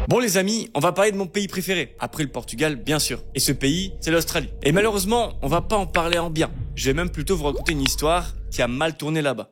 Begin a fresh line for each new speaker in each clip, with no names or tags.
Bon les amis, on va parler de mon pays préféré, après le Portugal bien sûr. Et ce pays, c'est l'Australie. Et malheureusement, on va pas en parler en bien. Je vais même plutôt vous raconter une histoire qui a mal tourné là-bas.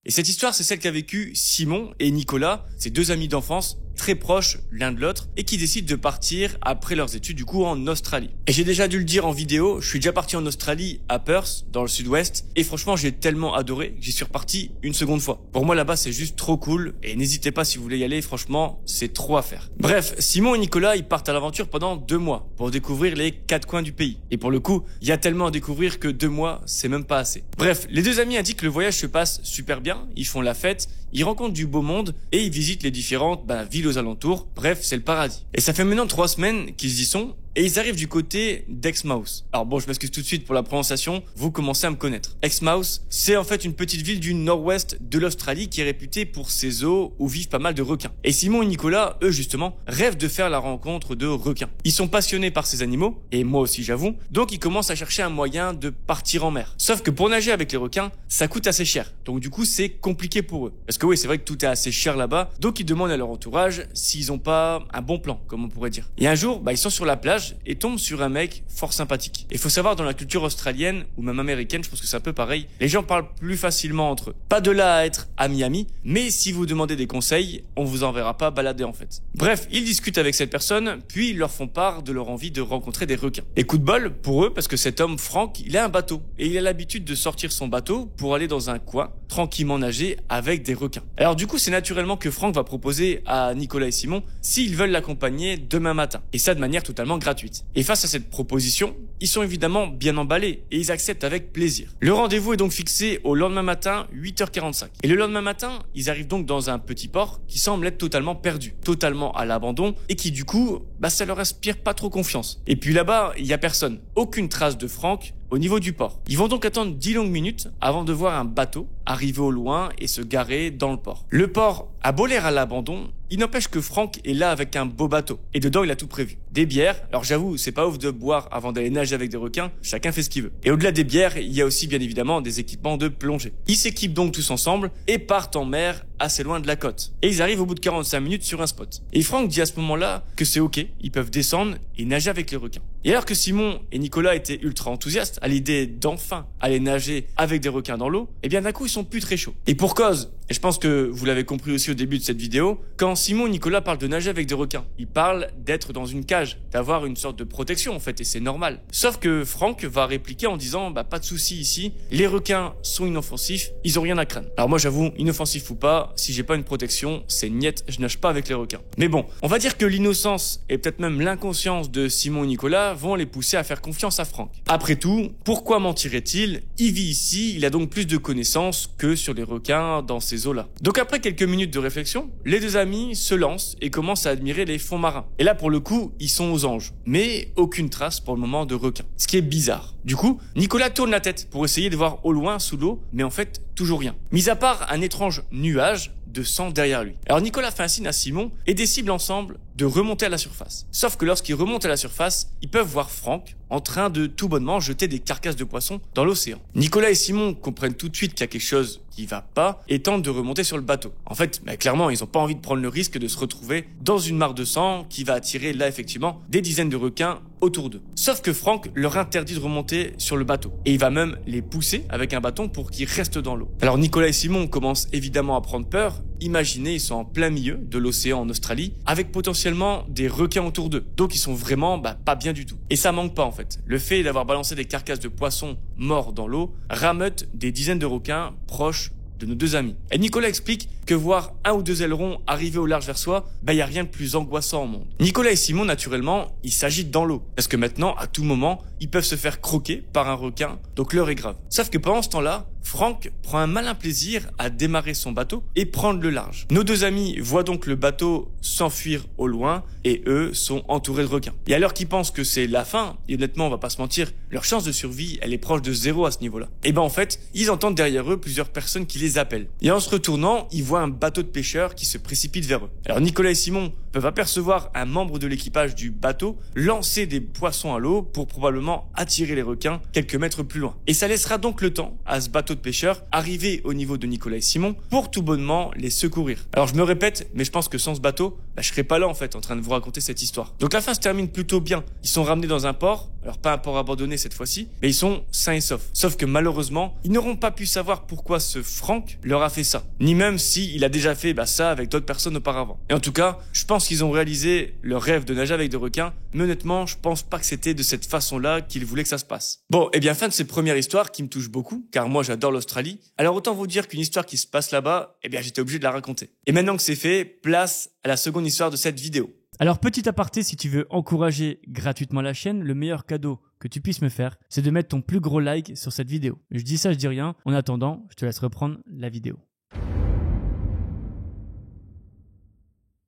Et cette histoire, c'est celle qu'a vécu Simon et Nicolas, ces deux amis d'enfance, très proches l'un de l'autre, et qui décident de partir après leurs études du coup en Australie. Et j'ai déjà dû le dire en vidéo, je suis déjà parti en Australie, à Perth, dans le sud-ouest, et franchement j'ai tellement adoré que j'y suis reparti une seconde fois. Pour moi là-bas c'est juste trop cool, et n'hésitez pas si vous voulez y aller, franchement c'est trop à faire. Bref, Simon et Nicolas ils partent à l'aventure pendant 2 mois, pour découvrir les 4 coins du pays. Et pour le coup, il y a tellement à découvrir que 2 mois c'est même pas assez. Bref, les deux amis indiquent que le voyage se passe super bien, ils font la fête, ils rencontrent du beau monde, et ils visitent les différentes villes aux alentours. Bref, c'est le paradis. Et ça fait maintenant 3 semaines qu'ils y sont, et ils arrivent du côté d'Exmouth. Alors bon, je m'excuse tout de suite pour la prononciation, vous commencez à me connaître. Exmouth, c'est en fait une petite ville du nord-ouest de l'Australie qui est réputée pour ses eaux où vivent pas mal de requins. Et Simon et Nicolas, eux justement, rêvent de faire la rencontre de requins. Ils sont passionnés par ces animaux, et moi aussi j'avoue, donc ils commencent à chercher un moyen de partir en mer. Sauf que pour nager avec les requins, ça coûte assez cher. Donc du coup, c'est compliqué pour eux. Parce que oui, c'est vrai que tout est assez cher là-bas, donc ils demandent à leur entourage s'ils ont pas un bon plan, comme on pourrait dire. Et un jour, ils sont sur la plage et tombent sur un mec fort sympathique. Et faut savoir, dans la culture australienne ou même américaine, je pense que c'est un peu pareil, les gens parlent plus facilement entre eux. Pas de là à être amis, mais si vous demandez des conseils, on vous enverra pas balader en fait. Bref, ils discutent avec cette personne, puis ils leur font part de leur envie de rencontrer des requins. Et coup de bol pour eux, parce que cet homme, Frank, il a un bateau. Et il a l'habitude de sortir son bateau pour aller dans un coin, tranquillement nager avec des requins. Alors du coup, c'est naturellement que Frank va proposer à Nicolas et Simon s'ils veulent l'accompagner demain matin. Et ça de manière totalement gratuite. Et face à cette proposition, ils sont évidemment bien emballés et ils acceptent avec plaisir. Le rendez-vous est donc fixé au lendemain matin, 8h45. Et le lendemain matin, ils arrivent donc dans un petit port qui semble être totalement perdu, totalement à l'abandon et qui du coup, ça leur inspire pas trop confiance. Et puis là-bas, il y a personne, aucune trace de Frank au niveau du port. Ils vont donc attendre 10 longues minutes avant de voir un bateau arriver au loin et se garer dans le port. Le port a beau l'air à l'abandon, il n'empêche que Frank est là avec un beau bateau. Et dedans, il a tout prévu. Des bières, alors j'avoue, c'est pas ouf de boire avant d'aller nager avec des requins, chacun fait ce qu'il veut. Et au-delà des bières, il y a aussi bien évidemment des équipements de plongée. Ils s'équipent donc tous ensemble et partent en mer assez loin de la côte. Et ils arrivent au bout de 45 minutes sur un spot. Et Frank dit à ce moment-là que c'est ok, ils peuvent descendre et nager avec les requins. Et alors que Simon et Nicolas étaient ultra enthousiastes à l'idée d'enfin aller nager avec des requins dans l'eau, et bien d'un coup ils sont plus très chauds. Et pour cause, et je pense que vous l'avez compris aussi au début de cette vidéo, quand Simon et Nicolas parlent de nager avec des requins, ils parlent d'être dans une cage, d'avoir une sorte de protection en fait, et c'est normal. Sauf que Frank va répliquer en disant pas de souci ici, les requins sont inoffensifs, ils ont rien à craindre. Alors moi j'avoue, inoffensif ou pas, si j'ai pas une protection, c'est niet, je nage pas avec les requins. Mais bon, on va dire que l'innocence et peut-être même l'inconscience de Simon et Nicolas vont les pousser à faire confiance à Frank. Après tout, pourquoi mentirait-il? Il vit ici, il a donc plus de connaissances que sur les requins dans ces eaux-là. Donc après quelques minutes de réflexion, les deux amis se lancent et commencent à admirer les fonds marins. Et là pour le coup, ils sont aux anges. Mais aucune trace pour le moment de requins. Ce qui est bizarre. Du coup, Nicolas tourne la tête pour essayer de voir au loin sous l'eau, mais en fait, toujours rien. Mis à part un étrange nuage de sang derrière lui. Alors Nicolas fait un signe à Simon et décident ensemble de remonter à la surface. Sauf que lorsqu'ils remontent à la surface, ils peuvent voir Frank en train de tout bonnement jeter des carcasses de poissons dans l'océan. Nicolas et Simon comprennent tout de suite qu'il y a quelque chose qui va pas et tentent de remonter sur le bateau. En fait, clairement, ils ont pas envie de prendre le risque de se retrouver dans une mare de sang qui va attirer là effectivement des dizaines de requins autour d'eux. Sauf que Frank leur interdit de remonter sur le bateau et il va même les pousser avec un bâton pour qu'ils restent dans l'eau. Alors Nicolas et Simon commencent évidemment à prendre peur. Imaginez, ils sont en plein milieu de l'océan en Australie avec potentiellement des requins autour d'eux. Donc ils sont vraiment pas bien du tout. Et ça manque pas en fait. Le fait d'avoir balancé des carcasses de poissons morts dans l'eau rameute des dizaines de requins proches de nos deux amis. Et Nicolas explique que voir un ou deux ailerons arriver au large vers soi, y a rien de plus angoissant au monde. Nicolas et Simon, naturellement, ils s'agitent dans l'eau. Parce que maintenant, à tout moment, ils peuvent se faire croquer par un requin, donc l'heure est grave. Sauf que pendant ce temps-là, Frank prend un malin plaisir à démarrer son bateau et prendre le large. Nos deux amis voient donc le bateau s'enfuir au loin et eux sont entourés de requins. Et alors qu'ils pensent que c'est la fin, et honnêtement on va pas se mentir, leur chance de survie elle est proche de 0 à ce niveau-là. Et en fait, ils entendent derrière eux plusieurs personnes qui les appellent. Et en se retournant, ils voient un bateau de pêcheurs qui se précipite vers eux. Alors Nicolas et Simon peuvent apercevoir un membre de l'équipage du bateau lancer des poissons à l'eau pour probablement attirer les requins quelques mètres plus loin. Et ça laissera donc le temps à ce bateau de pêcheurs arriver au niveau de Nicolas et Simon pour tout bonnement les secourir. Alors je me répète, mais je pense que sans ce bateau, je serais pas là en fait en train de vous raconter cette histoire. Donc la fin se termine plutôt bien. Ils sont ramenés dans un port, alors pas un port abandonné cette fois-ci, mais ils sont sains et saufs. Sauf que malheureusement, ils n'auront pas pu savoir pourquoi ce Frank leur a fait ça. Ni même si il a déjà fait ça avec d'autres personnes auparavant. Et en tout cas, je pense qu'ils ont réalisé leur rêve de nager avec des requins, mais honnêtement, je pense pas que c'était de cette façon-là qu'ils voulaient que ça se passe. Bon, et bien fin de cette première histoire qui me touche beaucoup, car moi j'adore l'Australie. Alors autant vous dire qu'une histoire qui se passe là-bas, j'étais obligé de la raconter. Et maintenant que c'est fait, place à la seconde histoire de cette vidéo.
Alors petit aparté, si tu veux encourager gratuitement la chaîne, le meilleur cadeau que tu puisses me faire, c'est de mettre ton plus gros like sur cette vidéo. Je dis ça, je dis rien. En attendant, je te laisse reprendre la vidéo.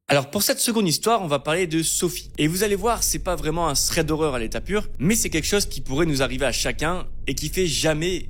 Alors pour cette seconde histoire, on va parler de Sophie. Et vous allez voir, c'est pas vraiment un thread d'horreur à l'état pur, mais c'est quelque chose qui pourrait nous arriver à chacun et qui fait jamais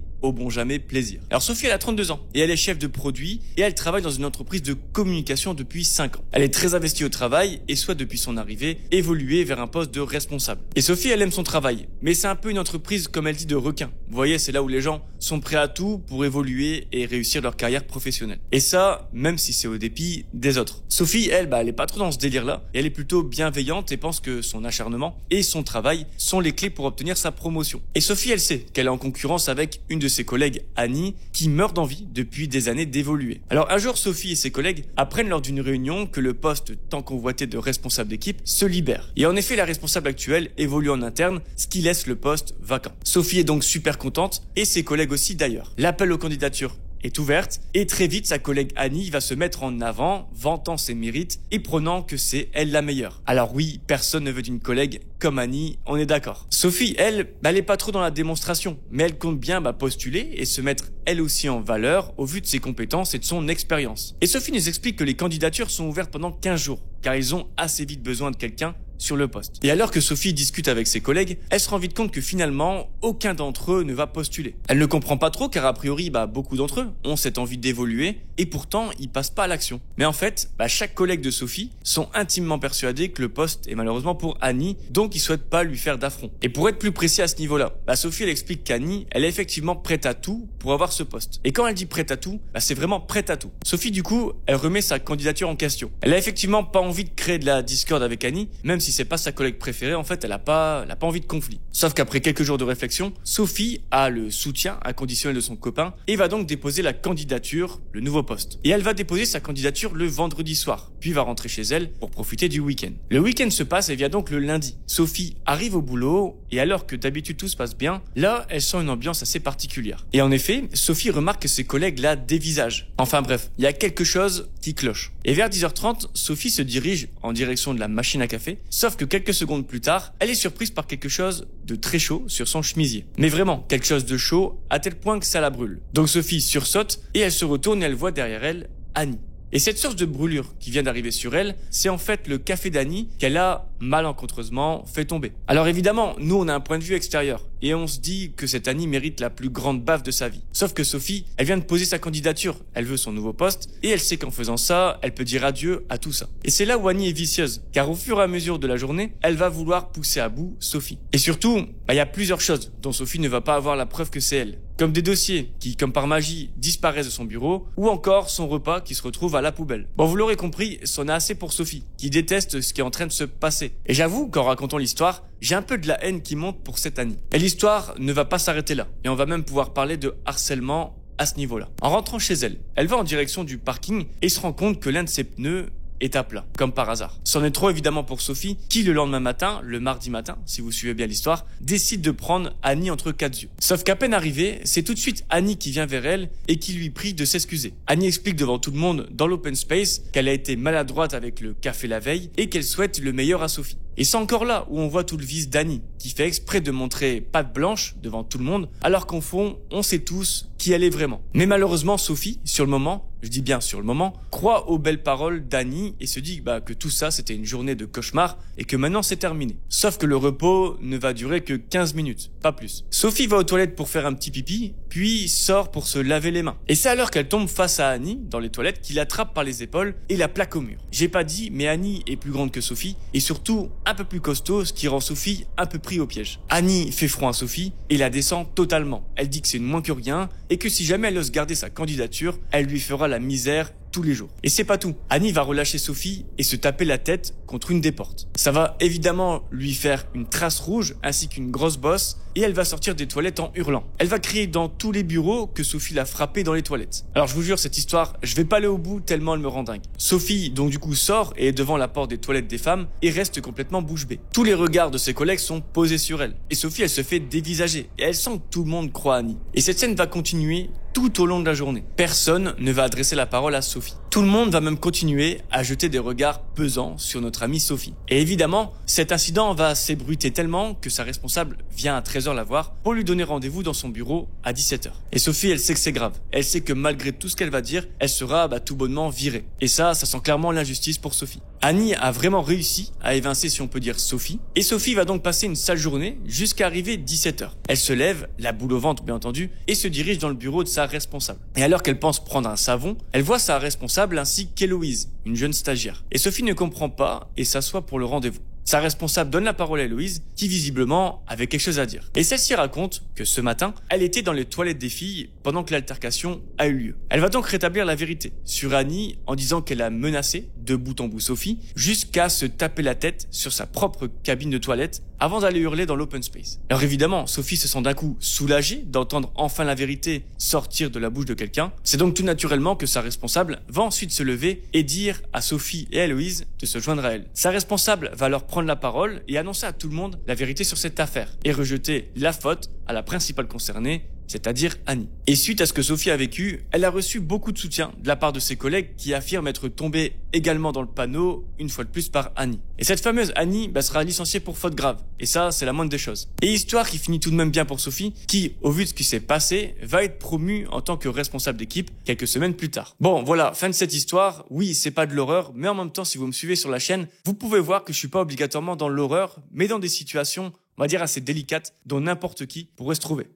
plaisir. Alors Sophie, elle a 32 ans et elle est chef de produit et elle travaille dans une entreprise de communication depuis 5 ans. Elle est très investie au travail et souhaite depuis son arrivée évoluer vers un poste de responsable. Et Sophie, elle aime son travail, mais c'est un peu une entreprise, comme elle dit, de requins. Vous voyez, c'est là où les gens sont prêts à tout pour évoluer et réussir leur carrière professionnelle. Et ça, même si c'est au dépit des autres. Sophie, elle est pas trop dans ce délire-là et elle est plutôt bienveillante et pense que son acharnement et son travail sont les clés pour obtenir sa promotion. Et Sophie, elle sait qu'elle est en concurrence avec une de ses collègues, Annie, qui meurt d'envie depuis des années d'évoluer. Alors un jour, Sophie et ses collègues apprennent lors d'une réunion que le poste tant convoité de responsable d'équipe se libère. Et en effet, la responsable actuelle évolue en interne, ce qui laisse le poste vacant. Sophie est donc super contente, et ses collègues aussi d'ailleurs. L'appel aux candidatures est ouverte et très vite sa collègue Annie va se mettre en avant, vantant ses mérites et prenant que c'est elle la meilleure. Alors oui, personne ne veut d'une collègue comme Annie, on est d'accord. Sophie, elle est pas trop dans la démonstration, mais elle compte bien postuler et se mettre elle aussi en valeur au vu de ses compétences et de son expérience. Et Sophie nous explique que les candidatures sont ouvertes pendant 15 jours, car ils ont assez vite besoin de quelqu'un sur le poste. Et alors que Sophie discute avec ses collègues, elle se rend vite compte que finalement, aucun d'entre eux ne va postuler. Elle ne comprend pas trop car a priori, beaucoup d'entre eux ont cette envie d'évoluer et pourtant, ils passent pas à l'action. Mais en fait, chaque collègue de Sophie sont intimement persuadés que le poste est malheureusement pour Annie, donc ils souhaitent pas lui faire d'affront. Et pour être plus précis à ce niveau-là, Sophie, elle explique qu'Annie, elle est effectivement prête à tout pour avoir ce poste. Et quand elle dit prête à tout, c'est vraiment prête à tout. Sophie, du coup, elle remet sa candidature en question. Elle a effectivement pas envie de créer de la discorde avec Annie, même si c'est pas sa collègue préférée, en fait, elle a pas envie de conflit. Sauf qu'après quelques jours de réflexion, Sophie a le soutien inconditionnel de son copain et va donc déposer la candidature, le nouveau poste. Et elle va déposer sa candidature le vendredi soir, puis va rentrer chez elle pour profiter du week-end. Le week-end se passe et vient donc le lundi. Sophie arrive au boulot et alors que d'habitude tout se passe bien, là, elle sent une ambiance assez particulière. Et en effet, Sophie remarque que ses collègues la dévisagent. Enfin bref, il y a quelque chose qui cloche. Et vers 10h30, Sophie se dirige en direction de la machine à café, sauf que quelques secondes plus tard, elle est surprise par quelque chose de très chaud sur son chemisier. Mais vraiment, quelque chose de chaud à tel point que ça la brûle. Donc Sophie sursaute et elle se retourne et elle voit derrière elle Annie. Et cette source de brûlure qui vient d'arriver sur elle, c'est en fait le café d'Annie qu'elle a malencontreusement fait tomber. Alors évidemment, nous on a un point de vue extérieur et on se dit que cette Annie mérite la plus grande baffe de sa vie. Sauf que Sophie, elle vient de poser sa candidature, elle veut son nouveau poste et elle sait qu'en faisant ça, elle peut dire adieu à tout ça. Et c'est là où Annie est vicieuse, car au fur et à mesure de la journée, elle va vouloir pousser à bout Sophie. Et surtout, il y a plusieurs choses dont Sophie ne va pas avoir la preuve que c'est elle. Comme des dossiers qui, comme par magie, disparaissent de son bureau, ou encore son repas qui se retrouve à la poubelle. Bon, vous l'aurez compris, c'en a assez pour Sophie, qui déteste ce qui est en train de se passer. Et j'avoue qu'en racontant l'histoire, j'ai un peu de la haine qui monte pour cette Annie. Et l'histoire ne va pas s'arrêter là, et on va même pouvoir parler de harcèlement à ce niveau-là. En rentrant chez elle, elle va en direction du parking et se rend compte que l'un de ses pneus est à plat, comme par hasard. C'en est trop évidemment pour Sophie, qui le lendemain matin, le mardi matin, si vous suivez bien l'histoire, décide de prendre Annie entre quatre yeux. Sauf qu'à peine arrivée, c'est tout de suite Annie qui vient vers elle et qui lui prie de s'excuser. Annie explique devant tout le monde dans l'open space qu'elle a été maladroite avec le café la veille et qu'elle souhaite le meilleur à Sophie. Et c'est encore là où on voit tout le vice d'Annie, qui fait exprès de montrer patte blanche devant tout le monde, alors qu'en fond, on sait tous qui elle est vraiment. Mais malheureusement, Sophie, sur le moment, je dis bien sur le moment, croit aux belles paroles d'Annie et se dit que tout ça c'était une journée de cauchemar et que maintenant c'est terminé. Sauf que le repos ne va durer que 15 minutes, pas plus. Sophie va aux toilettes pour faire un petit pipi, puis sort pour se laver les mains. Et c'est alors qu'elle tombe face à Annie dans les toilettes qui l'attrape par les épaules et la plaque au mur. J'ai pas dit, mais Annie est plus grande que Sophie et surtout un peu plus costaud, ce qui rend Sophie un peu pris au piège. Annie fait froid à Sophie et la descend totalement. Elle dit que c'est moins que rien et que si jamais elle ose garder sa candidature, elle lui fera la misère tous les jours. Et c'est pas tout. Annie va relâcher Sophie et se taper la tête contre une des portes. Ça va évidemment lui faire une trace rouge ainsi qu'une grosse bosse et elle va sortir des toilettes en hurlant. Elle va crier dans tous les bureaux que Sophie l'a frappée dans les toilettes. Alors je vous jure, cette histoire, je vais pas aller au bout tellement elle me rend dingue. Sophie donc du coup sort et est devant la porte des toilettes des femmes et reste complètement bouche bée. Tous les regards de ses collègues sont posés sur elle. Et Sophie, elle se fait dévisager et elle sent que tout le monde croit à Annie. Et cette scène va continuer tout au long de la journée. Personne ne va adresser la parole à Sophie. Tout le monde va même continuer à jeter des regards pesants sur notre amie Sophie. Et évidemment, cet incident va s'ébruiter tellement que sa responsable vient à 13h la voir pour lui donner rendez-vous dans son bureau à 17h. Et Sophie, elle sait que c'est grave. Elle sait que malgré tout ce qu'elle va dire, elle sera tout bonnement virée. Et ça sent clairement l'injustice pour Sophie. Annie a vraiment réussi à évincer, si on peut dire, Sophie. Et Sophie va donc passer une sale journée jusqu'à arriver 17h. Elle se lève, la boule au ventre bien entendu, et se dirige dans le bureau de sa responsable. Et alors qu'elle pense prendre un savon, elle voit sa responsable ainsi qu'Héloïse, une jeune stagiaire. Et Sophie ne comprend pas et s'assoit pour le rendez-vous. Sa responsable donne la parole à Héloïse, qui visiblement avait quelque chose à dire. Et celle-ci raconte que ce matin, elle était dans les toilettes des filles pendant que l'altercation a eu lieu. Elle va donc rétablir la vérité sur Annie en disant qu'elle a menacé de bout en bout Sophie jusqu'à se taper la tête sur sa propre cabine de toilette avant d'aller hurler dans l'open space. Alors évidemment, Sophie se sent d'un coup soulagée d'entendre enfin la vérité sortir de la bouche de quelqu'un. C'est donc tout naturellement que sa responsable va ensuite se lever et dire à Sophie et à Héloïse de se joindre à elle. Sa responsable va leur prendre la parole et annoncer à tout le monde la vérité sur cette affaire et rejeter la faute à la principale concernée, c'est-à-dire Annie. Et suite à ce que Sophie a vécu, elle a reçu beaucoup de soutien de la part de ses collègues qui affirment être tombés également dans le panneau, une fois de plus par Annie. Et cette fameuse Annie sera licenciée pour faute grave. Et ça, c'est la moindre des choses. Et histoire qui finit tout de même bien pour Sophie, qui, au vu de ce qui s'est passé, va être promue en tant que responsable d'équipe quelques semaines plus tard. Bon, voilà, fin de cette histoire. Oui, c'est pas de l'horreur, mais en même temps, si vous me suivez sur la chaîne, vous pouvez voir que je suis pas obligatoirement dans l'horreur, mais dans des situations, on va dire assez délicates, dont n'importe qui pourrait se trouver.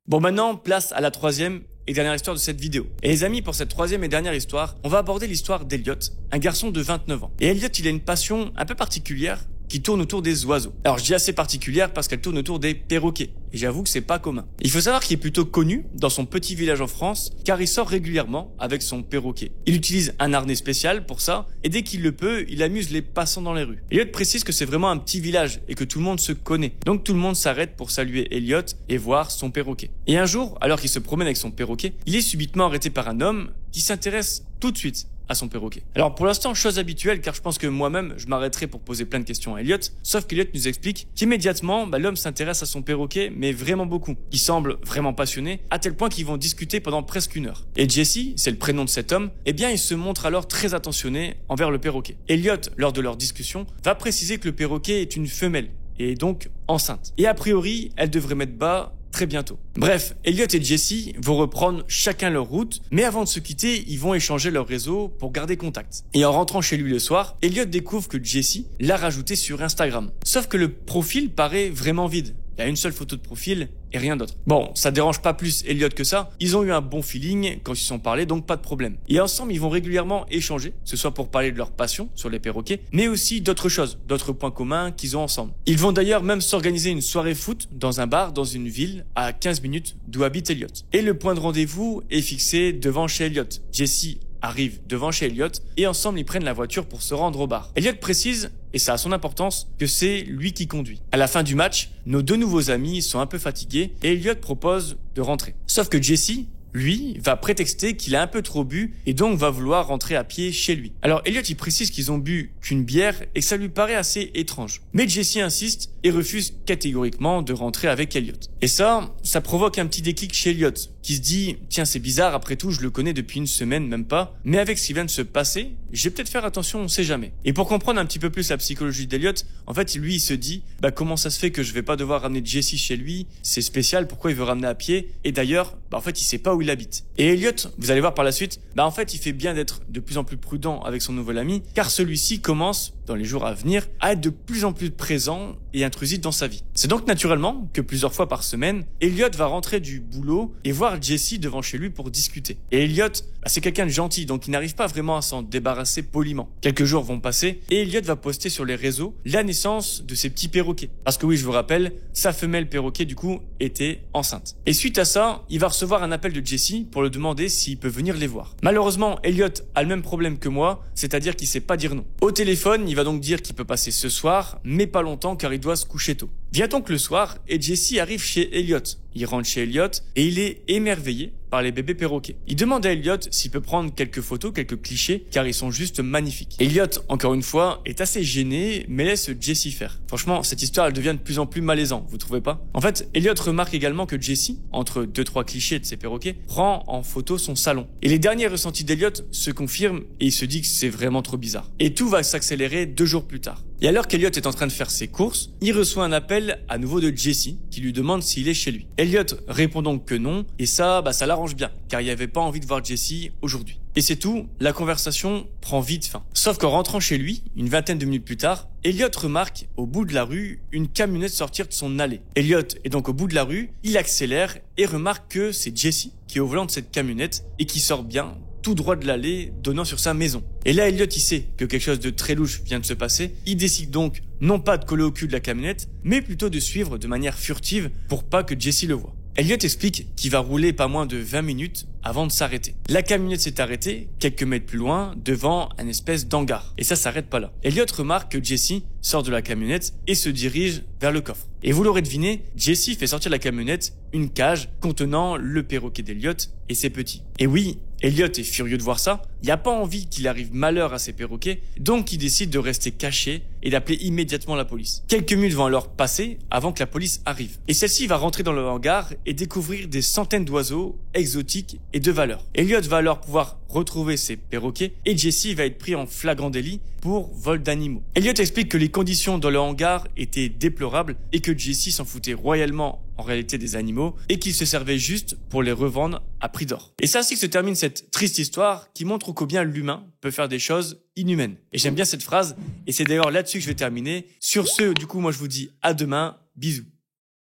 Bon, maintenant, place à la troisième et dernière histoire de cette vidéo. Et les amis, pour cette troisième et dernière histoire, on va aborder l'histoire d'Elliot, un garçon de 29 ans. Et Elliot, il a une passion un peu particulière qui tourne autour des oiseaux. Alors je dis assez particulière parce qu'elle tourne autour des perroquets. Et j'avoue que c'est pas commun. Il faut savoir qu'il est plutôt connu dans son petit village en France car il sort régulièrement avec son perroquet. Il utilise un harnais spécial pour ça et dès qu'il le peut, il amuse les passants dans les rues. Elliot précise que c'est vraiment un petit village et que tout le monde se connaît. Donc tout le monde s'arrête pour saluer Elliot et voir son perroquet. Et un jour, alors qu'il se promène avec son perroquet, il est subitement arrêté par un homme qui s'intéresse tout de suite à son perroquet. Alors pour l'instant, chose habituelle car je pense que moi-même je m'arrêterai pour poser plein de questions à Elliot, sauf qu'Elliot nous explique qu'immédiatement l'homme s'intéresse à son perroquet mais vraiment beaucoup. Il semble vraiment passionné à tel point qu'ils vont discuter pendant presque 1 heure. Et Jesse, c'est le prénom de cet homme, eh bien il se montre alors très attentionné envers le perroquet. Elliot, lors de leur discussion, va préciser que le perroquet est une femelle et est donc enceinte. Et a priori, elle devrait mettre bas très bientôt. Bref, Elliot et Jesse vont reprendre chacun leur route, mais avant de se quitter, ils vont échanger leur réseau pour garder contact. Et en rentrant chez lui le soir, Elliot découvre que Jesse l'a rajouté sur Instagram. Sauf que le profil paraît vraiment vide. Il y a une seule photo de profil et rien d'autre. Bon, ça dérange pas plus Elliot que ça. Ils ont eu un bon feeling quand ils se sont parlé, donc pas de problème. Et ensemble, ils vont régulièrement échanger, que ce soit pour parler de leur passion sur les perroquets, mais aussi d'autres choses, d'autres points communs qu'ils ont ensemble. Ils vont d'ailleurs même s'organiser une soirée foot dans un bar dans une ville à 15 minutes d'où habite Elliot. Et le point de rendez-vous est fixé devant chez Elliot. Jesse arrive devant chez Elliot et ensemble ils prennent la voiture pour se rendre au bar. Elliot précise, et ça a son importance, que c'est lui qui conduit. À la fin du match, nos 2 nouveaux amis sont un peu fatigués et Elliot propose de rentrer. Sauf que Jesse, lui, va prétexter qu'il a un peu trop bu et donc va vouloir rentrer à pied chez lui. Alors Elliot il précise qu'ils ont bu qu'une bière et que ça lui paraît assez étrange. Mais Jesse insiste et refuse catégoriquement de rentrer avec Elliot. Et ça provoque un petit déclic chez Elliot qui se dit « Tiens, c'est bizarre, après tout je le connais depuis 1 semaine, même pas. Mais avec ce qui vient de se passer, je vais peut-être faire attention, on sait jamais. Et pour comprendre un petit peu plus la psychologie d'Elliot, en fait, lui, il se dit, comment ça se fait que je vais pas devoir ramener Jesse chez lui? C'est spécial, pourquoi il veut ramener à pied? Et d'ailleurs, en fait, il sait pas où il habite. Et Elliot, vous allez voir par la suite, en fait, il fait bien d'être de plus en plus prudent avec son nouvel ami, car celui-ci commence, dans les jours à venir, à être de plus en plus présent et intrusif dans sa vie. C'est donc naturellement que plusieurs fois par semaine, Elliot va rentrer du boulot et voir Jesse devant chez lui pour discuter. Et Elliot, c'est quelqu'un de gentil, donc il n'arrive pas vraiment à s'en débarrasser poliment. Quelques jours vont passer et Elliot va poster sur les réseaux la naissance de ses petits perroquets. Parce que oui, je vous rappelle, sa femelle perroquet du coup était enceinte. Et suite à ça, il va recevoir un appel de Jesse pour le demander s'il peut venir les voir. Malheureusement, Elliot a le même problème que moi, c'est-à-dire qu'il sait pas dire non. Au téléphone, il va donc dire qu'il peut passer ce soir, mais pas longtemps car il doit se coucher tôt. Vient donc le soir et Jesse arrive chez Elliot. Il rentre chez Elliot et il est émerveillé par les bébés perroquets. Il demande à Elliot s'il peut prendre quelques photos, quelques clichés, car ils sont juste magnifiques. Elliot, encore une fois, est assez gêné, mais laisse Jesse faire. Franchement, cette histoire, elle devient de plus en plus malaisante, vous trouvez pas? En fait, Elliot remarque également que Jesse, entre 2-3 clichés de ses perroquets, prend en photo son salon. Et les derniers ressentis d'Elliot se confirment et il se dit que c'est vraiment trop bizarre. Et tout va s'accélérer 2 jours plus tard. Et alors qu'Elliot est en train de faire ses courses, il reçoit un appel à nouveau de Jesse qui lui demande s'il est chez lui. Elliot répond donc que non, et ça l'arrange bien, car il avait pas envie de voir Jesse aujourd'hui. Et c'est tout, la conversation prend vite fin. Sauf qu'en rentrant chez lui, une vingtaine de minutes plus tard, Elliot remarque au bout de la rue une camionnette sortir de son allée. Elliot est donc au bout de la rue, il accélère et remarque que c'est Jesse qui est au volant de cette camionnette et qui sort bien tout droit de l'allée donnant sur sa maison. Et là, Elliot, il sait que quelque chose de très louche vient de se passer. Il décide donc non pas de coller au cul de la camionnette, mais plutôt de suivre de manière furtive pour pas que Jesse le voie. Elliot explique qu'il va rouler pas moins de 20 minutes avant de s'arrêter. La camionnette s'est arrêtée quelques mètres plus loin devant un espèce d'hangar. Et ça s'arrête pas là. Elliot remarque que Jesse sort de la camionnette et se dirige vers le coffre. Et vous l'aurez deviné, Jesse fait sortir de la camionnette une cage contenant le perroquet d'Elliot et ses petits. Et oui, Elliot est furieux de voir ça, il n'a pas envie qu'il arrive malheur à ses perroquets, donc il décide de rester caché et d'appeler immédiatement la police. Quelques minutes vont alors passer avant que la police arrive. Et celle-ci va rentrer dans le hangar et découvrir des centaines d'oiseaux exotiques et de valeur. Elliot va alors pouvoir retrouver ses perroquets et Jesse va être pris en flagrant délit pour vol d'animaux. Elliot explique que les conditions dans le hangar étaient déplorables et que Jesse s'en foutait royalement en réalité des animaux et qu'il se servait juste pour les revendre à prix d'or. Et c'est ainsi que se termine cette triste histoire qui montre combien l'humain peut faire des choses inhumaines. Et j'aime bien cette phrase et c'est d'ailleurs là-dessus que je vais terminer. Sur ce, du coup, moi je vous dis à demain, bisous.